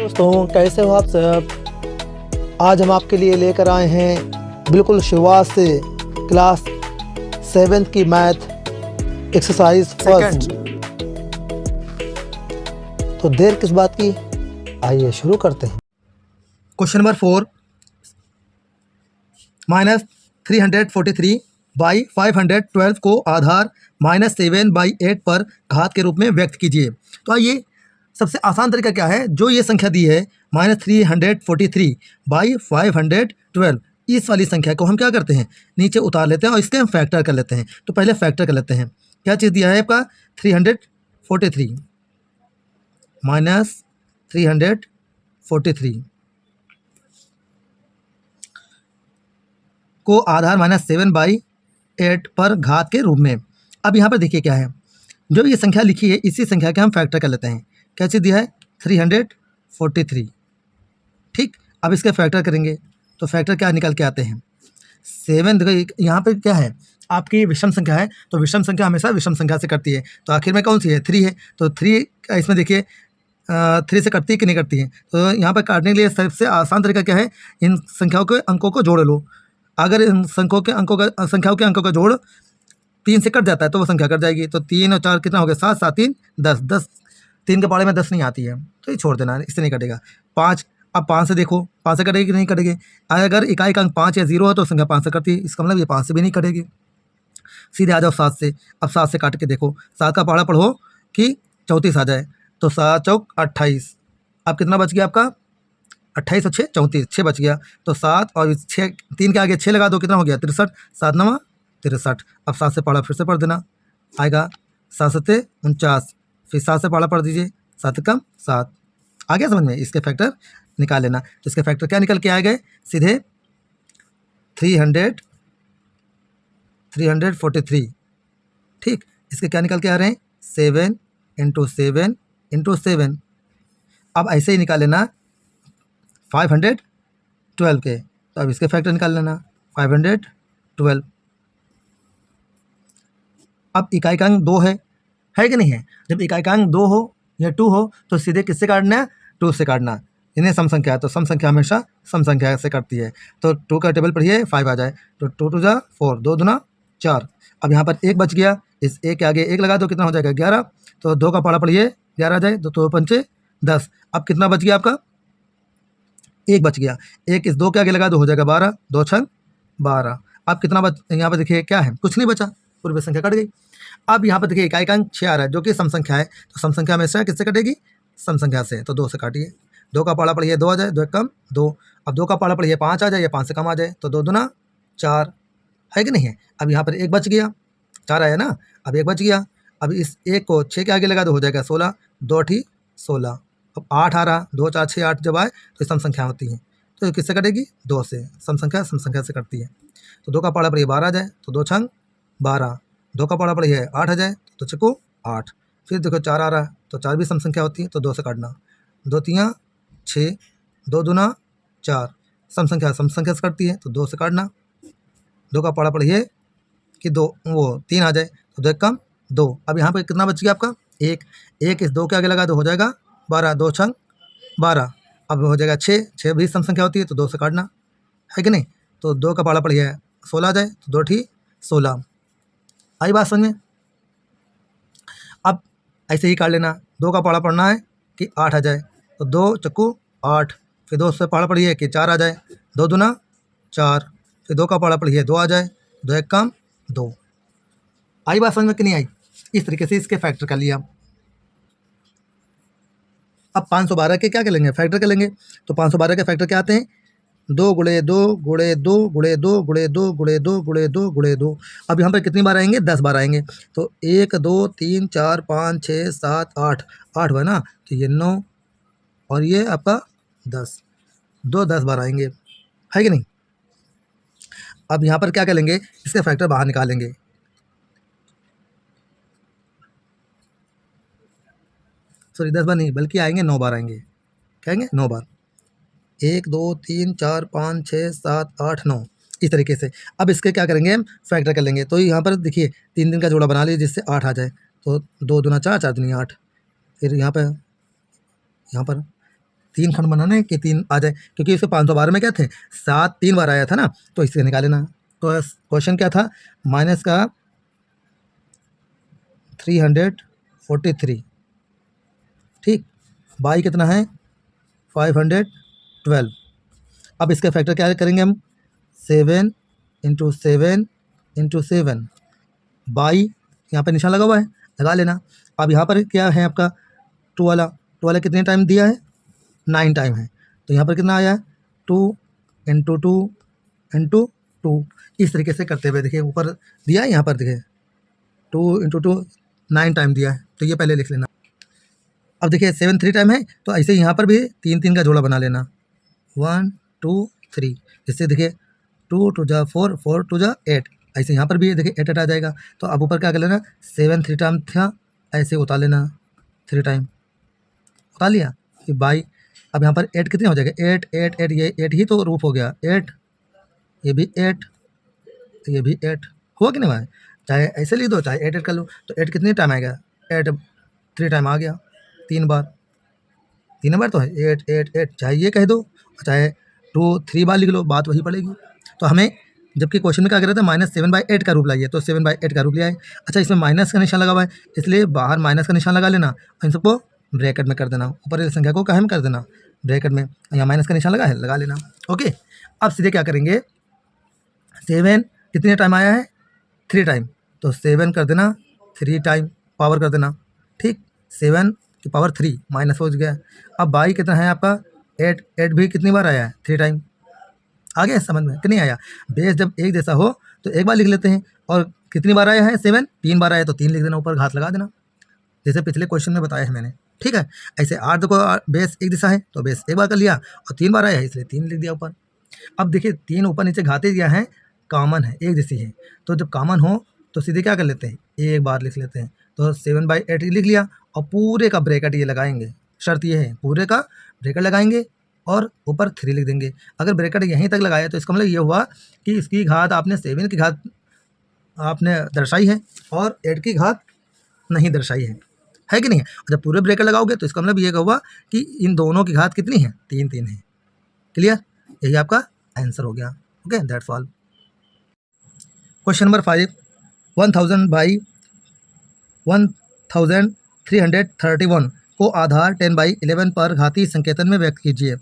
दोस्तों, कैसे हो आप सब। आज हम आपके लिए लेकर आए हैं बिल्कुल शुरुआत से क्लास 7th की मैथ एक्सरसाइज फर्स्ट। तो देर किस बात की, आइए शुरू करते हैं। क्वेश्चन नंबर 4 -343 बाई 512 को आधार -7/8 पर घात के रूप में व्यक्त कीजिए। तो आइए, सबसे आसान तरीका क्या है, जो ये संख्या दी है -343 बाई 512, इस वाली संख्या को हम क्या करते हैं, नीचे उतार लेते हैं और इसके हम फैक्टर कर लेते हैं। तो पहले फैक्टर कर लेते हैं। क्या चीज़ दिया है आपका, 343 -343 को आधार -7/8 पर घात के रूप में। अब यहाँ पर देखिए क्या है, जो ये संख्या लिखी है इसी संख्या के हम फैक्टर कर लेते हैं। क्या चीज़ दिया है, 343। ठीक, अब इसके फैक्टर करेंगे तो फैक्टर क्या निकल के आते हैं, 7। देखो यहाँ पर क्या है, आपकी विषम संख्या है, तो विषम संख्या हमेशा विषम संख्या से करती है। तो आखिर में कौन सी है, 3 है। तो 3 इसमें देखिए 3 से कटती है कि नहीं करती है। तो यहाँ पर काटने के लिए सबसे आसान तरीका क्या है, इन संख्याओं के अंकों को जोड़ लो। अगर इन संख्याओं के अंकों का जोड़ 3 से कट जाता है तो वो संख्या कट जाएगी। तो 3 और 4 कितना हो गया, 7, 7 3 10, 10 3 के पाड़े में 10 नहीं आती है, तो ये छोड़ देना, इससे नहीं कटेगा। 5, अब 5 से देखो, 5 से कटेगी कि नहीं कटेगी। अगर इकाई का अंक 5 या 0 है तो संख्या 5 से कटती है, इसका मतलब ये 5 से भी नहीं कटेगी। सीधे आ जाओ 7 से। अब 7 से काट के देखो, 7 का पहाड़ा पढ़ो कि 34 आ जाए, तो 7 चौक 28। अब कितना बच गया आपका, 28 और 6 34, 6 बच गया। तो 7 और 6, 3 के आगे 6 लगा दो, कितना हो गया, 63। 7 9 63। अब 7 से पढ़ा फिर से पढ़ देना, आएगा 7 7 49। फिर 7 से पढ़ा पढ़ दीजिए, 7 कम 7। आ गया समझ में, इसके फैक्टर निकाल लेना। तो इसके फैक्टर क्या निकल के आ गए, सीधे 343। ठीक, इसके क्या निकल के आ रहे हैं, 7 × 7 × 7। अब ऐसे ही निकाल लेना 512 के, तो अब इसके फैक्टर निकाल लेना 512। अब इकाई का अंक 2 है कि नहीं है। जब इकाई का अंक 2 हो या 2 हो तो सीधे किससे काटना है, 2 से काटना। इन्हें सम संख्या है तो सम संख्या हमेशा सम संख्या से काटती है। तो 2 का टेबल पढ़िए, 5 आ जाए, तो 2 2 जा 4, 2 दूना 4। अब यहाँ पर 1 बच गया, इस 1 के आगे 1 लगा दो, कितना हो जाएगा 11। तो 2 का पहाड़ा पढ़िए, 11 आ जाए, तो 2 पंचे 10। अब कितना बच गया आपका, 1 बच गया। 1 इस 2 के आगे लगा दो, हो जाएगा 12, 2 6 12। अब कितना बच, यहाँ पर देखिए क्या है, कुछ नहीं बचा, पूरी संख्या कट गई। अब यहाँ पर देखिए इकाई का अंक 6 आ रहा है, जो कि सम संख्या है। तो सम संख्या हमेशा किससे कटेगी, सम संख्या से। तो 2 से काटिए, 2 का पहाड़ा पढ़िए, 2 आ जाए, 2 1 कम 2। अब 2 का पहाड़ा पढ़िए, 5 आ जाए, या 5 से कम आ जाए, तो 2 दूना 4, है कि नहीं है। अब यहाँ पर 1 बच गया, 4 आया ना, अब 1 बच गया। अब इस 1 को 6 के आगे लगा दो, हो जाएगा 16, 2 8 16। अब 8 आ रहा, 2 4 6 8 जब आए तो सम संख्या होती है, तो किससे कटेगी, 2 से। सम संख्या से कटती है। तो 2 का पहाड़ा पढ़िए, 12 आ जाए, तो 2 6 12। 2 का पहाड़ा पढ़िए, 8 आ जाए, तो 6 8। फिर देखो 4 आ रहा है, तो 4 भी सम संख्या होती है, तो 2 से काटना, 2 3 6, 2 दूना 4। सम संख्या से कटती है, तो 2 से काटना। 2 का पहाड़ा पढ़िए कि 2 वो 3 आ जाए, तो 2 1 कम 2। अब यहाँ पर कितना बच गया आपका, 1 इस 2 के आगे लगा दो, हो जाएगा 12, 2 6 12। अब हो जाएगा 6 भी सम संख्या होती है, तो 2 से काटना, है कि नहीं। तो 2 का पहाड़ा पढ़िए, 16 आ जाए, तो 2 8 16। आई बात समझ में। अब ऐसे ही काट लेना, 2 का पहाड़ा पढ़ना है कि 8 आ जाए, तो 2 चक्कू 8। फिर 2 से पहाड़ा पढ़िए कि 4 आ जाए, 2 दूना 4। फिर 2 का पहाड़ा पढ़िए, 2 आ जाए, 2 1 कम 2। आई बात समझ में कि नहीं आई। इस तरीके से इसके फैक्टर कर लिया। अब 512 के क्या करेंगे, फैक्टर करेंगे। तो 512 के फैक्टर क्या आते हैं, 2 × 2 × 2 × 2 × 2 × 2 × 2 × 2। अब यहाँ पर कितनी बार आएंगे, 10 बार आएंगे। तो 1 2 3 4 5 6 7 8, 8 हुआ ना, तो ये 9 और ये आपका 10, 2 10 बार आएंगे, है कि नहीं। अब यहाँ पर क्या करेंगे, इसके फैक्टर बाहर निकालेंगे। सॉरी 10 बार नहीं, बल्कि आएंगे 9 बार आएंगे, कहेंगे 9 बार। 1 2 3 4 5 6 7 8 9, इस तरीके से। अब इसके क्या करेंगे, हम फैक्टर कर लेंगे। तो यहाँ पर देखिए 3 दिन का जोड़ा बना लीजिए जिससे 8 आ जाए, तो 2 दूना 4, 4 दूनी 8। फिर यहाँ पर 3 खंड बनाना है कि 3 आ जाए, क्योंकि इसके 512 में क्या थे 7 3 बार आया था ना, तो इससे निकाले ना। तो क्वेश्चन क्या था, माइनस का 343, ठीक, बाई कितना है 512। अब इसका फैक्टर क्या करेंगे हम, 7 इंटू 7 इंटू 7 बाई, यहाँ पर निशान लगा हुआ है, लगा लेना। अब यहाँ पर क्या है आपका 2 वाला कितने टाइम दिया है 9 टाइम है, तो यहाँ पर कितना आया है 2 इंटू 2 इंटू 2। इस तरीके से करते हुए देखिए ऊपर दिया है, यहाँ पर देखिए 2 इंटू 2 9 टाइम दिया है, तो ये पहले लिख लेना। अब देखिए 7 3 टाइम है, तो ऐसे यहाँ पर भी 3 3 का जोड़ा बना लेना, 1 2 3, जिससे देखिए 2 2 जा 4 4 2 जा 8, ऐसे यहाँ पर भी देखिए 8 8 आ जाएगा। तो अब ऊपर क्या कर लेना, 7 3 टाइम था, ऐसे उतार लेना 3 टाइम, उतार लिया फिर बाई। अब यहाँ पर 8 कितने हो जाएगा 8 8 8, ये 8 ही तो रूप हो गया 8, ये भी 8, ये भी 8 हुआ कि नहीं हुआ, चाहे ऐसे लिख दो चाहे 8 8 कर लो। तो 8 कितने टाइम आएगा 8 3 टाइम आ गया, 3 बार, 3 बार तो है 8 8 8, चाहे ये कह दो चाहे 2 3 बार लिख लो, बात वही पड़ेगी। तो हमें जबकि क्वेश्चन में क्या कर रहा था -7/8 का रूप लाइए, तो 7/8 का रूप लिया है। अच्छा इसमें माइनस का निशान लगा हुआ है, इसलिए बाहर माइनस का निशान लगा लेना और इन सबको ब्रैकेट में कर देना, ऊपर वाली संख्या को काहे में कर देना ब्रैकेट में, यहाँ माइनस का निशान लगा है लगा लेना। ओके, अब सीधे क्या करेंगे, 7 कितने टाइम आया है 3 टाइम, तो 7 कर देना 3 टाइम, पावर कर देना, ठीक, 7 की पावर 3 माइनस हो गया। अब बाई कितना है आपका 8, 8 भी कितनी बार आया है 3 टाइम, आ गया समझ में कि नहीं आया। बेस जब एक जैसा हो तो एक बार लिख लेते हैं, और कितनी बार आया है 7 3 बार आया तो 3 लिख देना, ऊपर घात लगा देना, जैसे पिछले क्वेश्चन में बताया है मैंने, ठीक है। ऐसे 8 देखो बेस एक जैसा है तो बेस एक बार कर लिया, और 3 बार आया है इसलिए 3 लिख दिया ऊपर। अब देखिए 3 ऊपर नीचे घाते दिया है, कॉमन है एक जैसी है, तो जब कॉमन हो तो सीधे क्या कर लेते हैं एक बार लिख लेते हैं, तो 7/8 लिख लिया, और पूरे का ब्रैकेट ये लगाएंगे, शर्त ये है पूरे का ब्रैकेट लगाएंगे और ऊपर 3 लिख देंगे। अगर ब्रैकेट यहीं तक लगाया तो इसका मतलब ये हुआ कि इसकी घात आपने 7 की घात आपने दर्शाई है और 8 की घात नहीं दर्शाई है कि नहीं है। जब पूरे ब्रैकेट लगाओगे तो इसका मतलब ये हुआ कि इन दोनों की घात कितनी है 3 3 है। क्लियर, यही आपका आंसर हो गया। Okay, that's all. Question number 5, 1331 को आधार 10/11 पर घातीय संकेतन में व्यक्त कीजिए।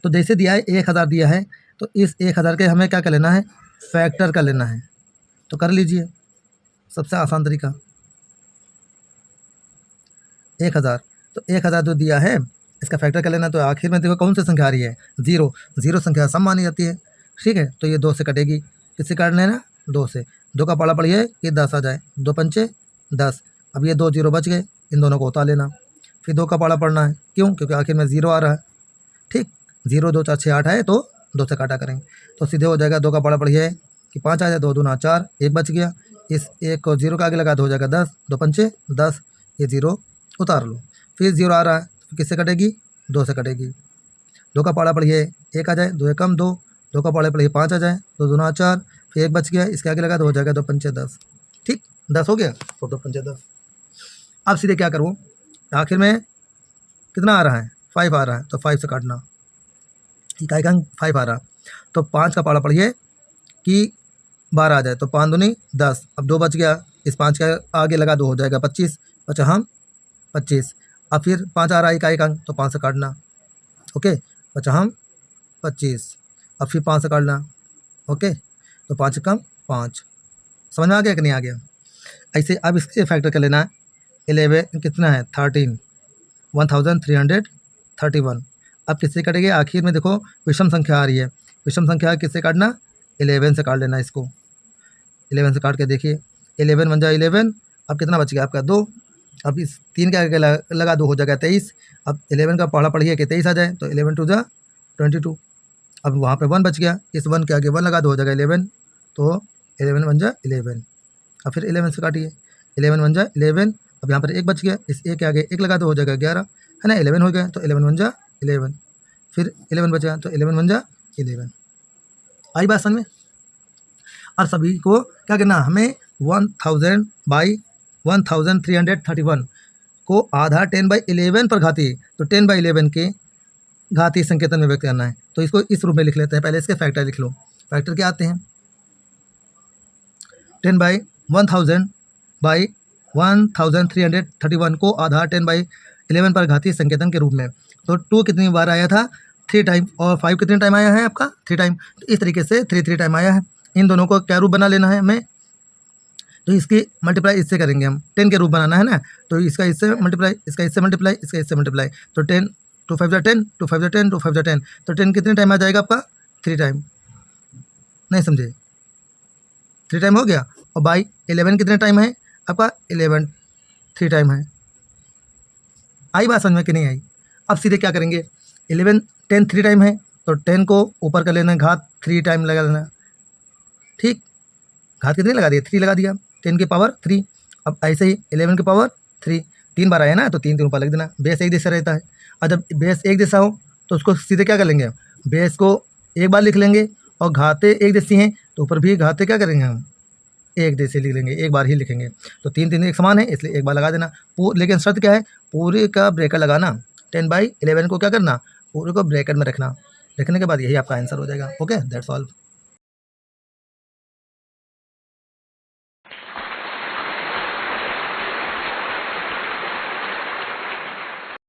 तो जैसे दिया है 1000 दिया है, तो इस 1000 के हमें क्या कर लेना है फैक्टर कर लेना है, तो कर लीजिए, सबसे आसान तरीका 1000, तो 1000 जो दिया है इसका फैक्टर कर लेना। तो आखिर में देखो कौन सी संख्या आ रही है 0, 0 संख्या सम मानी जाती है, ठीक है। तो ये 2 से कटेगी, किससे काट लेना 2 से, 2 का पाला पड़िए कि 10 आ जाए, 2 पंचे 10। अब ये 2 0 बच गए, इन दोनों को उतार लेना, फिर 2 का पाला पड़ना है, क्यों, क्योंकि आखिर में 0 आ रहा है, ठीक। 0 2 4 6 8 है तो 2 से काटा करेंगे, तो सीधे हो जाएगा 2 का पाला पड़िए कि 5 आ जाए, 2 दूना 4, 1 बच गया, इस 1 को 0 का आगे लगा तो हो जाएगा 10, 2 पंचे 10, ये 0 उतार लो, फिर 0 आ रहा है तो किससे कटेगी 2 से कटेगी, 2 का पाला पड़िए 1 आ जाए, 2 एकम 2, 2 का पाला पड़िए 5 आ जाए, 2 दूना 4, फिर 1 बच गया, इसके आगे लगा तो हो जाएगा 2 पंचे 10, ठीक, 10 हो गया तो 2 पंचे 10। अब सीधे क्या करूँ, आखिर में कितना आ रहा है 5 आ रहा है, तो 5 से काटना, इकाई का 5 आ रहा, तो 5 का पाला पड़िए कि 12 आ जाए, तो 5 दूनी 10, अब 2 बच गया, इस 5 का आगे लगा 2 हो जाएगा 25, बचा हम 25, अब फिर 5 आ रहा है इकाई का, तो 5 से काटना, ओके, बचा हम 25, अब फिर 5 से काटना, ओके, तो 5 कम 5, समझ में आ गया कि नहीं आ गया। ऐसे अब इसके फैक्टर कर लेना है 11 कितना है 13, 1331, अब किससे कटेंगे आखिर में देखो विषम संख्या आ रही है, विषम संख्या किससे काटना 11 से काट लेना, इसको 11 से काट के देखिए 11 बन जाए 11, अब कितना बच गया आपका 2, अब इस 3 के आगे लगा 2 हो जाएगा 23, अब 11 का पढ़ा पढ़िए कि 23 आ जाए, तो 11 2 जा 22, अब वहाँ पे 1 बच गया, इस 1 के आगे 1 लगा 2 हो जाएगा 11, तो 11 बन जाए 11, अब फिर 11 से काटिए 11 बन जाए 11, अब यहाँ पर 1 बच गया, इस 1 के आगे 1 लगा 2 हो जाएगा 11, है ना, 11 हो गया, तो 11 बन जा 11, फिर 11 बचा तो 11 बन जा 11। आई बात समझ में। और सभी को क्या करना, हमें 1000/1331 को आधार 10/11 पर घाती, तो 10/11 के घातीय संकेतन में व्यक्त करना है, तो इसको इस रूप में लिख लेते हैं। पहले इसके फैक्टर लिख लो। फैक्टर क्या आते हैं? 10/1331 को आधार 10/11 पर घातीय संकेतन के रूप में। तो 2 कितनी बार आया था? 3 टाइम। और 5 कितने टाइम आया है आपका? 3 टाइम। तो इस तरीके से 3 टाइम आया है। इन दोनों को क्या रूप बना लेना है हमें? तो इसकी मल्टीप्लाई इससे करेंगे हम, 10 के रूप बनाना है ना। तो इसका इससे मल्टीप्लाई, इसका इससे मल्टीप्लाई, इसका इससे मल्टीप्लाई। तो 10 2 5 10, 2 5 10, 2 5 10। तो 10 कितने टाइम आ जाएगा आपका? 3 टाइम। नहीं समझे? 3 टाइम हो गया। और बाई 11 कितने टाइम है आपका? 11 3 टाइम है। आई बात समझ में कि नहीं आई? अब सीधे क्या करेंगे? 11 10 3 टाइम है, तो 10 को ऊपर कर लेना, घात 3 टाइम लगा लेना। ठीक, घात कितने लगा दिया? 3 लगा दिया, 10 की पावर 3। अब ऐसे ही 11 की पावर 3 3 बार आया ना, तो 3 ऊपर लग देना। बेस एक जैसा रहता है, और जब बेस एक जैसा हो तो उसको सीधे क्या कर लेंगे? बेस को एक बार लिख लेंगे, और घातें एक जैसी हैं तो ऊपर भी घातें क्या करेंगे हम? एक जैसे लिख लेंगे, एक बार ही लिखेंगे। तो 3 एक समान है, इसलिए एक बार लगा देना। लेकिन शर्त क्या है? पूरे का ब्रैकेट लगाना। 10/11 को क्या करना? पूरे को ब्रैकेट में रखना। रखने के बाद यही आपका आंसर हो जाएगा। Okay, that's all.